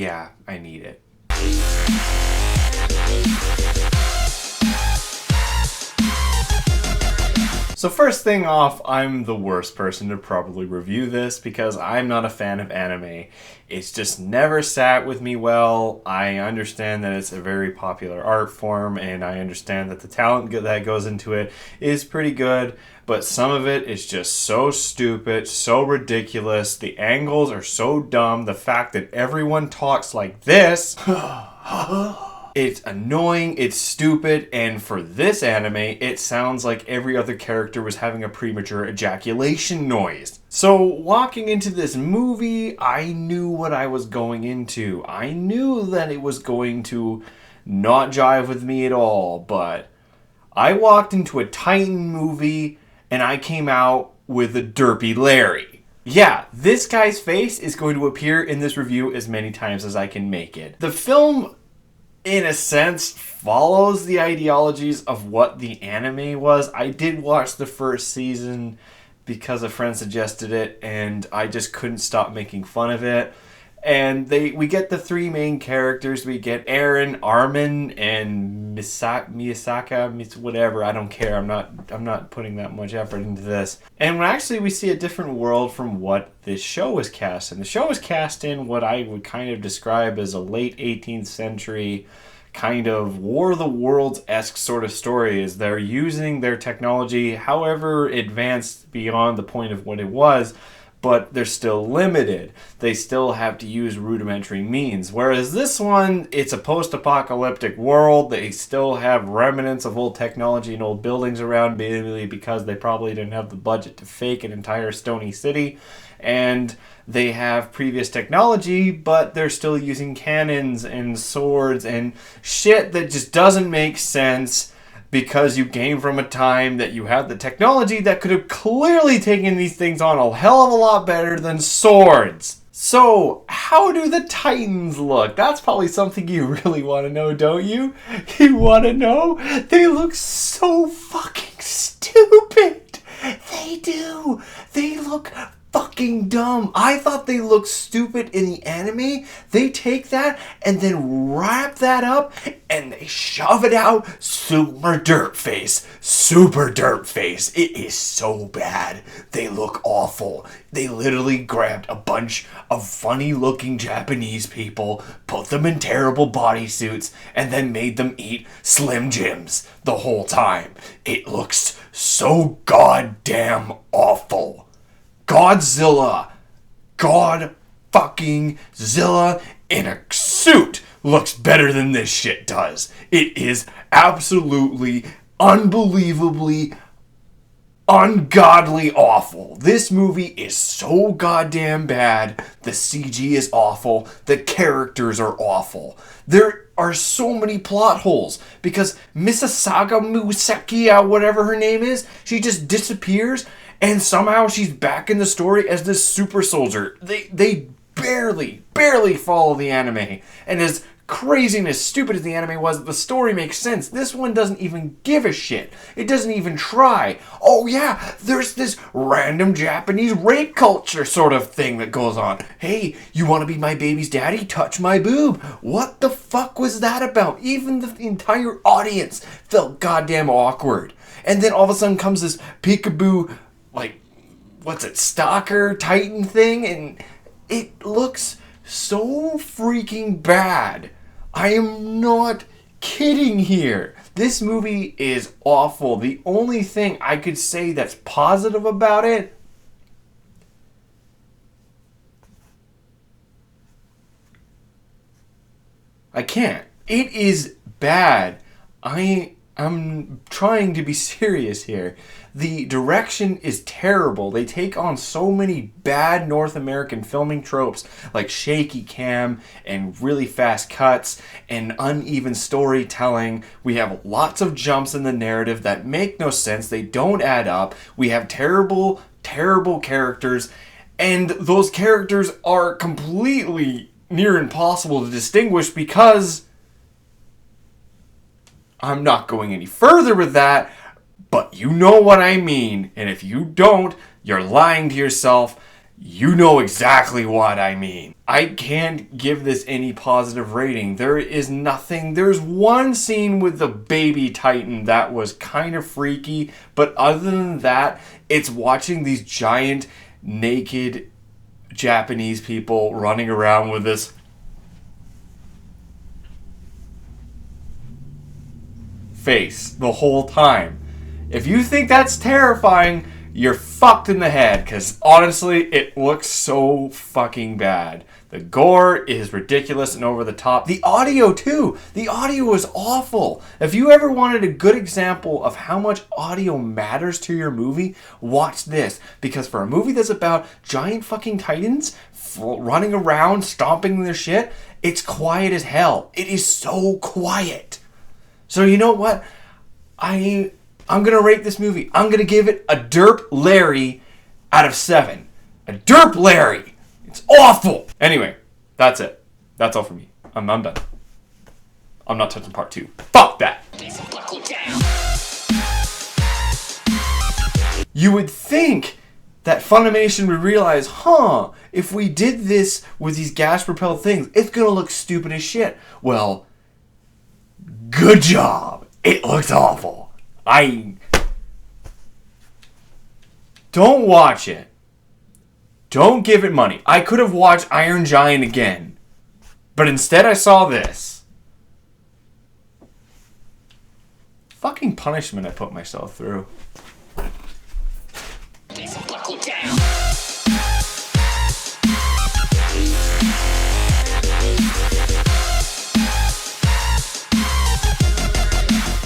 Yeah, I need it. So first thing off, I'm the worst person to probably review this because I'm not a fan of anime. It's just never sat with me well. I understand that it's a very popular art form, and I understand that the talent that goes into it is pretty good, but some of it is just so stupid, so ridiculous. The angles are so dumb. The fact that everyone talks like this... It's annoying, it's stupid, and for this anime, it sounds like every other character was having a premature ejaculation noise. So, walking into this movie, I knew what I was going into. I knew that it was going to not jive with me at all, but I walked into a Titan movie, and I came out with a derpy Larry. Yeah, this guy's face is going to appear in this review as many times as I can make it. The film, in a sense, follows the ideologies of what the anime was. I did watch the first season because a friend suggested it, and I just couldn't stop making fun of it. And we get the three main characters. We get Eren, Armin, and Miyasaka, whatever. I don't care. I'm not putting that much effort into this. And actually, we see a different world from what this show was cast in. The show was cast in what I would kind of describe as a late 18th century kind of War of the Worlds-esque sort of story, as they're using their technology, however advanced beyond the point of what it was, but they're still limited. They still have to use rudimentary means. Whereas this one, it's a post-apocalyptic world. They still have remnants of old technology and old buildings around, mainly because they probably didn't have the budget to fake an entire stony city. And they have previous technology, but they're still using cannons and swords and shit that just doesn't make sense, because you came from a time that you had the technology that could have clearly taken these things on a hell of a lot better than swords. So, how do the Titans look? That's probably something you really want to know, don't you? You want to know? They look so fucking stupid. They do. They look fucking dumb. I thought they looked stupid in the anime. They take that and then wrap that up and they shove it out super derp face. Super derp face. It is so bad. They look awful. They literally grabbed a bunch of funny looking Japanese people, put them in terrible bodysuits, and then made them eat Slim Jims the whole time. It looks so goddamn awful. Godzilla, God fucking Zilla in a suit looks better than this shit does. It is absolutely, unbelievably, ungodly awful. This movie is so goddamn bad. The CG is awful. The characters are awful. There are so many plot holes because Misasaka Musakia, whatever her name is, she just disappears. And somehow she's back in the story as this super soldier. They barely follow the anime. And as crazy and as stupid as the anime was, the story makes sense. This one doesn't even give a shit. It doesn't even try. Oh yeah, there's this random Japanese rape culture sort of thing that goes on. Hey, you want to be my baby's daddy? Touch my boob. What the fuck was that about? Even the entire audience felt goddamn awkward. And then all of a sudden comes this peekaboo, like, what's it, stalker Titan thing, and it looks so freaking bad. I am not kidding here. This movie is awful. The only thing I could say that's positive about it, I can't. It is bad. I'm trying to be serious here. The direction is terrible. They take on so many bad North American filming tropes like shaky cam and really fast cuts and uneven storytelling. We have lots of jumps in the narrative that make no sense. They don't add up. We have terrible characters, and those characters are completely near impossible to distinguish because... I'm not going any further with that, but you know what I mean. And if you don't, you're lying to yourself. You know exactly what I mean. I can't give this any positive rating. There is nothing. There's one scene with the baby Titan that was kind of freaky, but other than that, it's watching these giant, naked Japanese people running around with this face the whole time. If you think that's terrifying, you're fucked in the head, because honestly, it looks so fucking bad. The gore is ridiculous and over the top. The audio, too. The audio is awful. If you ever wanted a good example of how much audio matters to your movie, watch this. Because for a movie that's about giant fucking titans running around, stomping their shit, it's quiet as hell. It is so quiet. So you know what? I'm going to rate this movie. I'm going to give it a derp Larry out of 7. A derp Larry. It's awful. Anyway, that's it. That's all for me. I'm done. I'm not touching part 2. Fuck that. You would think that Funimation would realize, if we did this with these gas-propelled things, it's going to look stupid as shit. Well, good job. It looks awful. Don't watch it. Don't give it money. I could have watched Iron Giant again, but instead I saw this. Fucking punishment I put myself through.